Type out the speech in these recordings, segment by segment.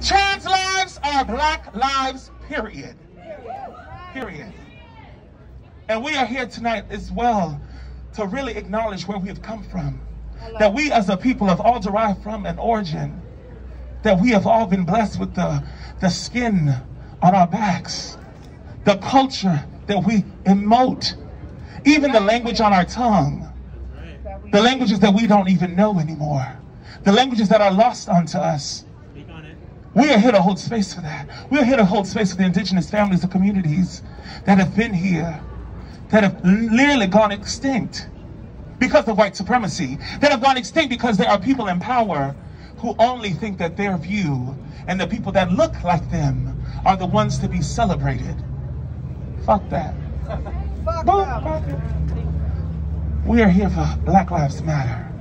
Trans lives are black lives, period. Period. And we are here tonight as well to really acknowledge where we have come from. That we as a people have all derived from an origin. That we have all been blessed with the skin on our backs. The culture that we emote. Even the language on our tongue. The languages that we don't even know anymore. The languages that are lost onto us. We are here to hold space for that. We are here to hold space for the indigenous families and communities that have been here, that have literally gone extinct because of white supremacy, that have gone extinct because there are people in power who only think that their view and the people that look like them are the ones to be celebrated. Fuck that. Fuck it. We are here for Black Lives Matter.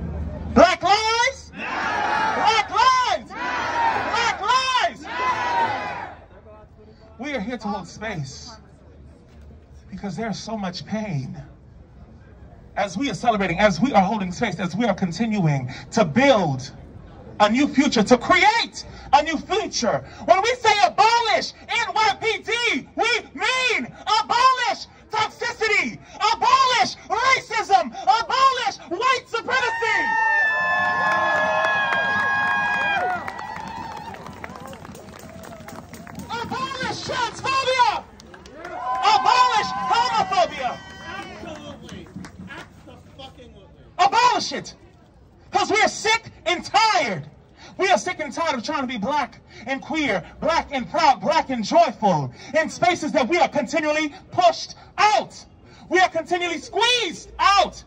Black Lives? Black Lives! Black Lives! We are here to hold space because there's so much pain. As we are celebrating, as we are holding space, as we are continuing to build a new future, to create a new future. When we say abolish NYPD, we mean abolish toxicity, abolish racism, abolish white supremacy. Abolish transphobia. Abolish homophobia. Absolutely. Absolutely. Abolish it. Because we are sick and tired. We are sick and tired of trying to be black and queer, black and proud, black and joyful in spaces that we are continually pushed out. We are continually squeezed out.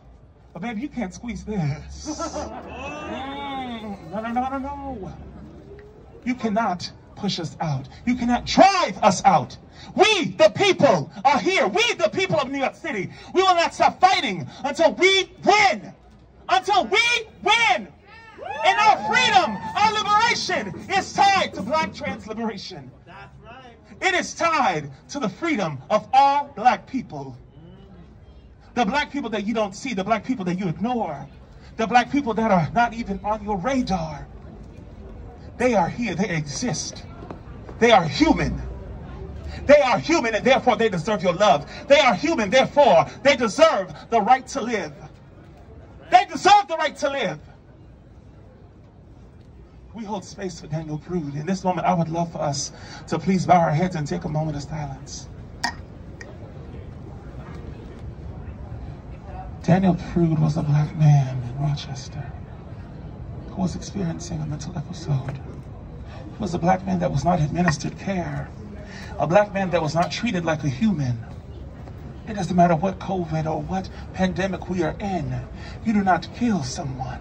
But baby, you can't squeeze this. No. You cannot push us out. You cannot drive us out. We, the people, are here. We, the people of New York City, we will not stop fighting until we win. Until we win. And our freedom, our liberation is tied to black trans liberation. That's right. It is tied to the freedom of all black people. The black people that you don't see, the black people that you ignore, the black people that are not even on your radar. They are here, they exist. They are human. They are human and therefore they deserve your love. They are human, therefore they deserve the right to live. They deserve the right to live. We hold space for Daniel Prude. In this moment, I would love for us to please bow our heads and take a moment of silence. Daniel Prude was a black man in Rochester who was experiencing a mental episode. He was a black man that was not administered care. A black man that was not treated like a human. It doesn't matter what COVID or what pandemic we are in. You do not kill someone.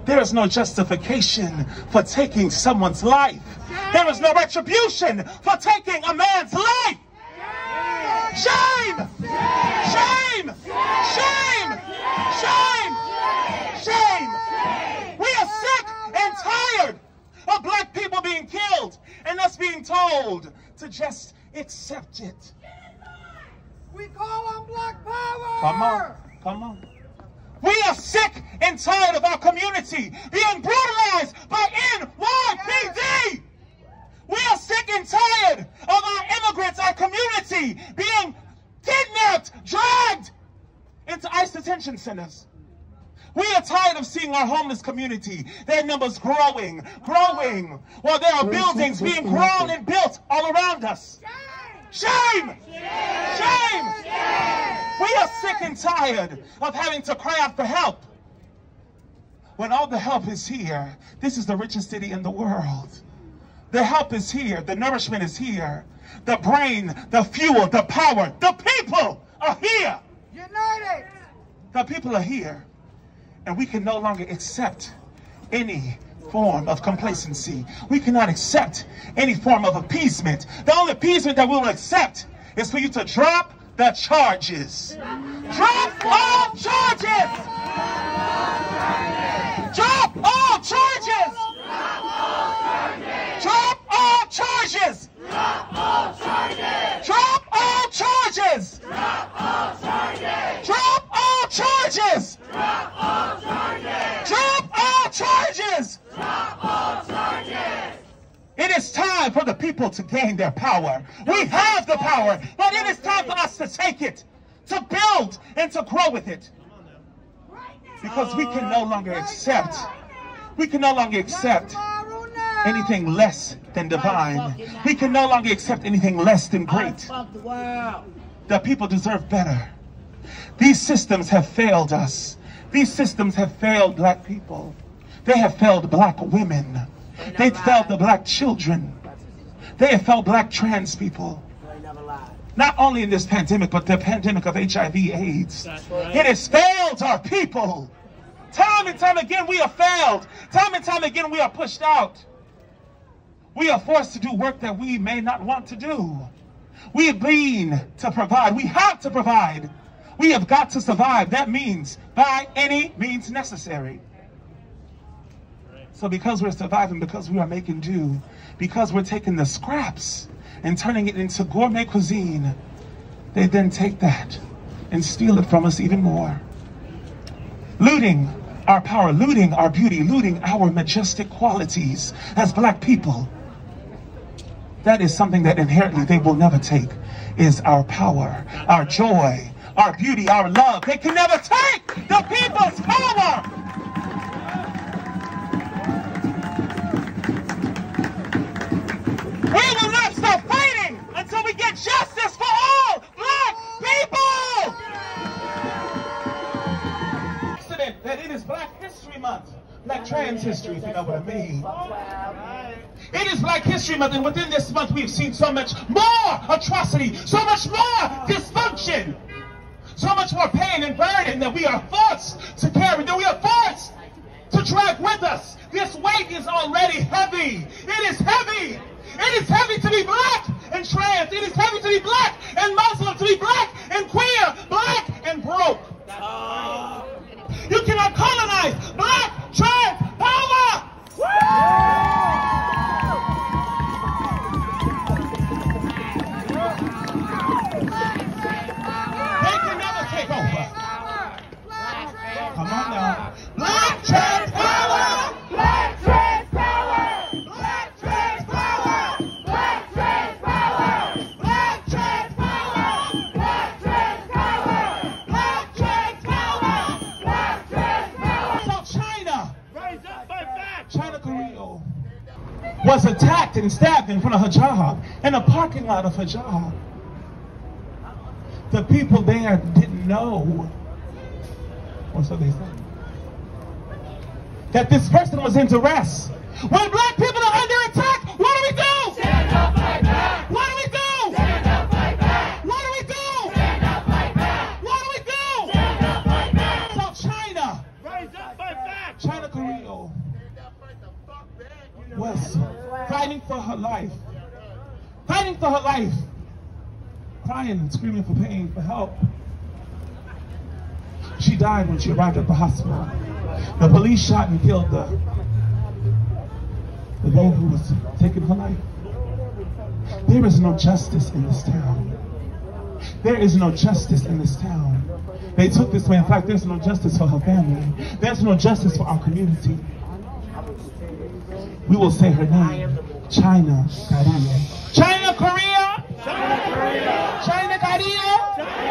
There is no justification for taking someone's life. There is no retribution for taking a man's life. Shame! Shame! Shame! Shame! Shame! We are sick and tired of black people being killed and us being told to just accept it. We call on black power! Come on, come on. We are sick and tired of our community being brutalized by NYPD. We are sick and tired of our immigrants, our community being kidnapped, dragged into ICE detention centers. We are tired of seeing our homeless community, their numbers growing, while there are buildings being grown and built all around us. Shame! Shame! We are sick and tired of having to cry out for help when all the help is here. This is the richest city in the world. The help is here. The nourishment is here. The brain, the fuel, the power, the people are here. United! The people are here. And we can no longer accept any form of complacency. We cannot accept any form of appeasement. The only appeasement that we will accept is for you to drop the charges. Drop all charges! Drop all charges! Drop all charges! Drop all charges! Drop all charges! Drop all charges! Drop all charges! Drop all charges! Drop all charges! Drop all charges! It is time for the people to gain their power. We have the power, but it is time for us to take it, to build and to grow with it. Because we can no longer accept, anything less than divine. We can no longer accept anything less than great. The people deserve better. These systems have failed us. These systems have failed black people. They have failed black women. They've failed the black children. They have failed black trans people. Not only in this pandemic, but the pandemic of HIV/AIDS. It has failed our people. Time and time again we are failed. Time and time again we are pushed out. We are forced to do work that we may not want to do. We have been to provide. We have to provide. We have got to survive. That means by any means necessary. So because we're surviving, because we are making do, because we're taking the scraps and turning it into gourmet cuisine, they then take that and steal it from us even more. Looting our power, looting our beauty, looting our majestic qualities as black people. That is something that inherently they will never take, is our power, our joy, our beauty, our love. They can never take the people's power. We will not stop fighting until we get justice for all black people. Accident that it is Black History Month, Black Trans History, if you know what I mean. It is Black History Month, and within this month we've seen so much more atrocity, so much more dysfunction, so much more pain and burden that we are forced to carry, that we are forced to drag with us. This weight is already heavy. It is heavy. It is heavy to be black and trans. It is heavy to be black and Muslim, to be black and queer, black and broke. You cannot colonize black trans power. They can never take over. Come on now. Black trans power. Black trans power. Black trans power. Black trans power. Black trans power. Black trans power. Black trans power. Black trans power. So China, China Korea was attacked and stabbed in front of her job, in a parking lot of her job. The people there didn't know, or so they said, that this person was in duress. When black people are under attack, what do we do? Stand up, fight back. What do we do? Stand up, fight back. What do we do? Stand up, fight back. What do we do? Stand up, fight back. So China, rise up, fight back. China Korea was fighting for her life. Fighting for her life. Crying and screaming for pain, for help. She died when she arrived at the hospital. The police shot and killed the man who was taking her life. There is no justice in this town. There is no justice in this town. They took this man. In fact, there's no justice for her family. There's no justice for our community. We will say her name. China Korea. China Korea. China Korea. China Korea.